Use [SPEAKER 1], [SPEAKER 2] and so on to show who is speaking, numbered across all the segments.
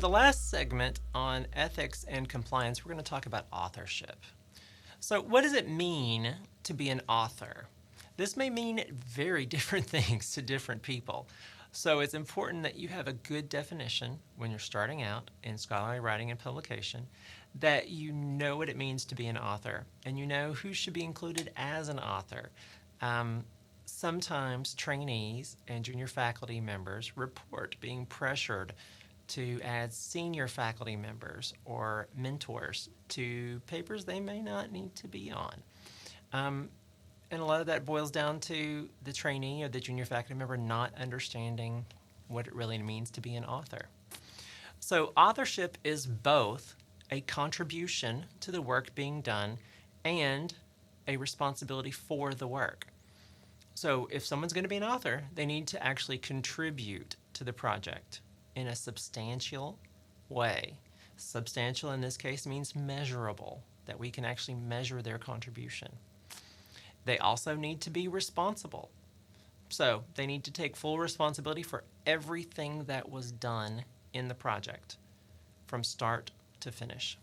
[SPEAKER 1] the last segment on ethics and compliance, we're going to talk about authorship. So, what does it mean to be an author? This may mean very different things to different people. So, it's important that you have a good definition when you're starting out in scholarly writing and publication, that you know what it means to be an author, and you know who should be included as an author. Um, Sometimes trainees and junior faculty members report being pressured to add senior faculty members or mentors to papers they may not need to be on. Um, and a lot of that boils down to the trainee or the junior faculty member not understanding what it really means to be an author. So, authorship is both a contribution to the work being done and a responsibility for the work. So, if someone's going to be an author, they need to actually contribute to the project in a substantial way. Substantial in this case means measurable, that we can actually measure their contribution. They also need to be responsible. So they need to take full responsibility for everything that was done in the project from start to finish.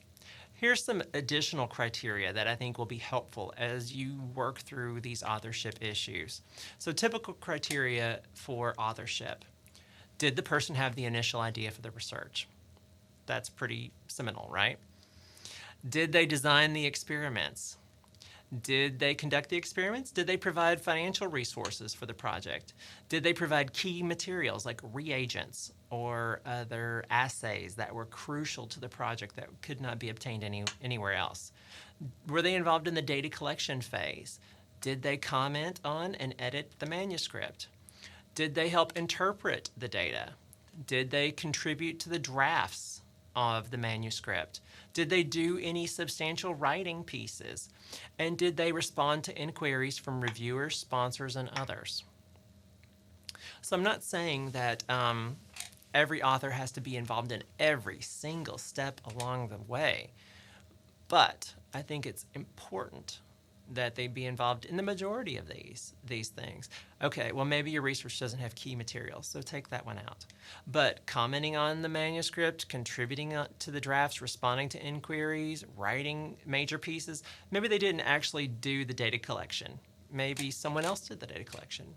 [SPEAKER 1] Here's some additional criteria that I think will be helpful as you work through these authorship issues. So, typical criteria for authorship. Did the person have the initial idea for the research? That's pretty seminal, right? Did they design the experiments? Did they conduct the experiments? Did they provide financial resources for the project? Did they provide key materials like reagents or other assays that were crucial to the project that could not be obtained anywhere else? Were they involved in the data collection phase? Did they comment on and edit the manuscript? Did they help interpret the data? Did they contribute to the drafts of the manuscript? Did they do any substantial writing pieces? And did they respond to inquiries from reviewers, sponsors, and others? So I'm not saying that every author has to be involved in every single step along the way, but I think it's important that they be involved in the majority of these things. Okay, well, maybe your research doesn't have key materials, so take that one out. But commenting on the manuscript, contributing to the drafts, responding to inquiries, writing major pieces, maybe they didn't actually do the data collection. Maybe someone else did the data collection.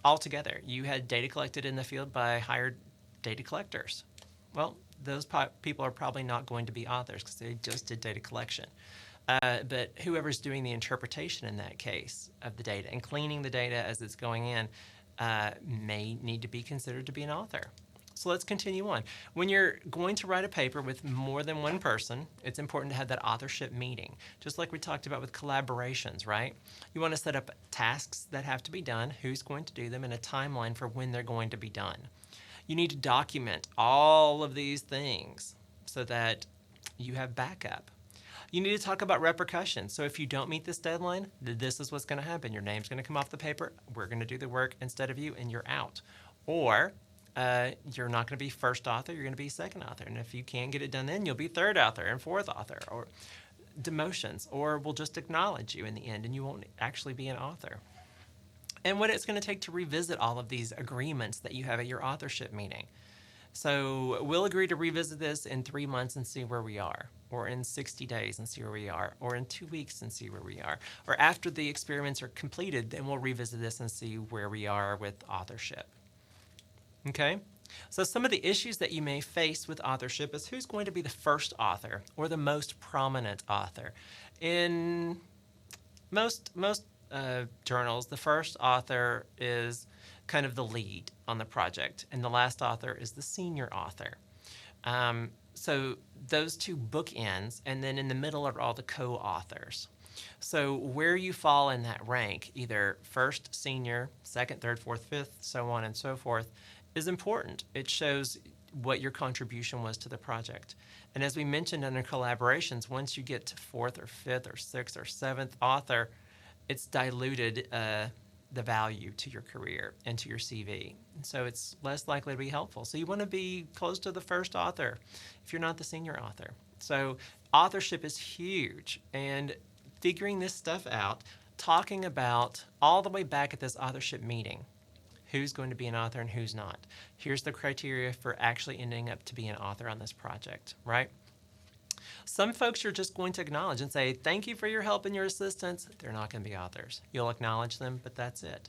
[SPEAKER 1] Altogether, you had data collected in the field by hired data collectors. Well, those people are probably not going to be authors because they just did data collection. But whoever's doing the interpretation in that case of the data and cleaning the data as it's going in may need to be considered to be an author. So let's continue on. When you're going to write a paper with more than one person, it's important to have that authorship meeting, just like we talked about with collaborations, right? You want to set up tasks that have to be done, who's going to do them, and a timeline for when they're going to be done. You need to document all of these things so that you have backup. You need to talk about repercussions. So if you don't meet this deadline, this is what's going to happen. Your name's going to come off the paper. We're going to do the work instead of you, and you're out. Or you're not going to be first author. You're going to be second author. And if you can't get it done then, you'll be third author and fourth author, or demotions. Or we'll just acknowledge you in the end, and you won't actually be an author. And what it's going to take to revisit all of these agreements that you have at your authorship meeting. So we'll agree to revisit this in 3 months and see where we are, or in 60 days and see where we are, or in 2 weeks and see where we are. Or after the experiments are completed, then we'll revisit this and see where we are with authorship. Okay? So some of the issues that you may face with authorship is who's going to be the first author or the most prominent author. In most journals, the first author is kind of the lead on the project, and the last author is the senior author. So those two bookends, and then in the middle are all the co-authors. So where you fall in that rank, either first, senior, second, third, fourth, fifth, so on and so forth, is important. It shows what your contribution was to the project. And as we mentioned under collaborations, once you get to fourth or fifth or sixth or seventh author, it's diluted the value to your career and to your CV. And so it's less likely to be helpful. So you want to be close to the first author if you're not the senior author. So authorship is huge. And figuring this stuff out, talking about all the way back at this authorship meeting, who's going to be an author and who's not. Here's the criteria for actually ending up to be an author on this project, right? Some folks you're just going to acknowledge and say, thank you for your help and your assistance. They're not going to be authors. You'll acknowledge them, but that's it.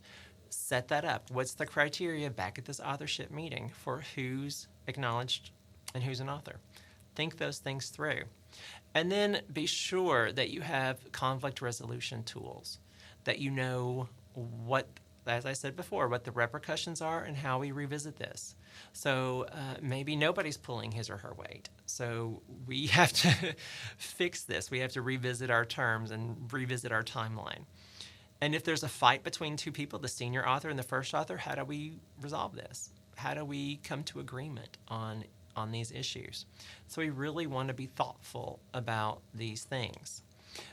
[SPEAKER 1] Set that up. What's the criteria back at this authorship meeting for who's acknowledged and who's an author? Think those things through. And then be sure that you have conflict resolution tools, that you know what, as I said before, what the repercussions are and how we revisit this. So maybe nobody's pulling his or her weight. So we have to fix this. We have to revisit our terms and revisit our timeline. And if there's a fight between two people, the senior author and the first author, how do we resolve this? How do we come to agreement on these issues? So we really want to be thoughtful about these things.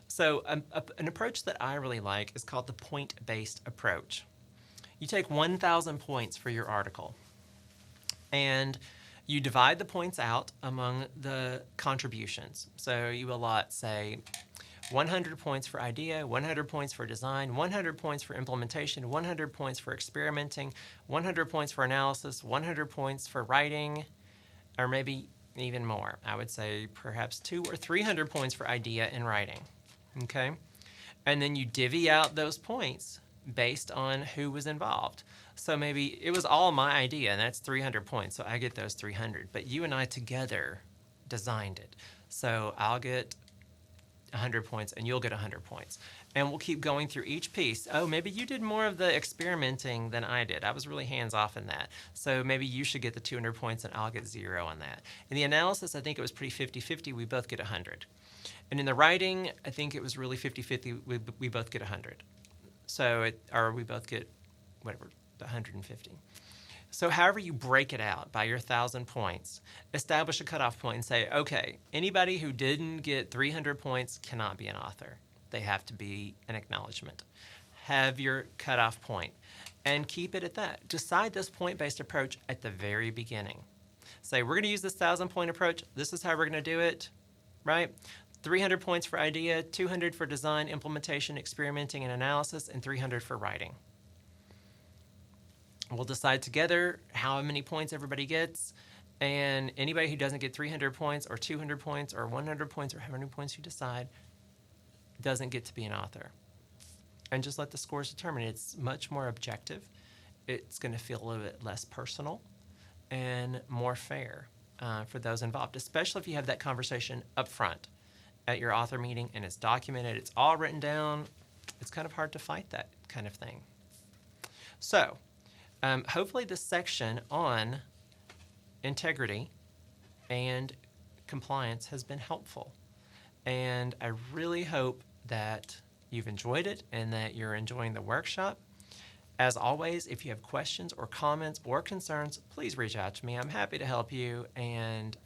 [SPEAKER 1] So an approach that I really like is called the point-based approach. You take 1,000 points for your article, and you divide the points out among the contributions. So you allot, say, 100 points for idea, 100 points for design, 100 points for implementation, 100 points for experimenting, 100 points for analysis, 100 points for writing, or maybe even more. I would say perhaps 200 or 300 points for idea and writing, okay? And then you divvy out those points based on who was involved. So maybe it was all my idea, and that's 300 points, so I get those 300. But you and I together designed it. So I'll get 100 points, and you'll get 100 points. And we'll keep going through each piece. Oh, maybe you did more of the experimenting than I did. I was really hands-off in that. So maybe you should get the 200 points, and I'll get 0 on that. In the analysis, I think it was pretty 50-50. We both get 100. And in the writing, I think it was really 50-50. We both get 100. Or we both get, whatever, 150. So however you break it out by your 1,000 points, establish a cutoff point and say, okay, anybody who didn't get 300 points cannot be an author. They have to be an acknowledgement. Have your cutoff point and keep it at that. Decide this point-based approach at the very beginning. Say, we're going to use this 1,000-point approach. This is how we're going to do it, right? 300 points for idea, 200 for design, implementation, experimenting, and analysis, and 300 for writing. We'll decide together how many points everybody gets, and anybody who doesn't get 300 points or 200 points or 100 points or how many points you decide doesn't get to be an author. And just let the scores determine. It's much more objective. It's going to feel a little bit less personal and more fair for those involved, especially if you have that conversation up front at your author meeting and it's documented, it's all written down. It's kind of hard to fight that kind of thing. So, hopefully this section on integrity and compliance has been helpful. And I really hope that you've enjoyed it and that you're enjoying the workshop. As always, if you have questions or comments or concerns, please reach out to me. I'm happy to help you and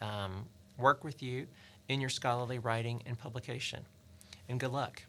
[SPEAKER 1] work with you in your scholarly writing and publication. And good luck.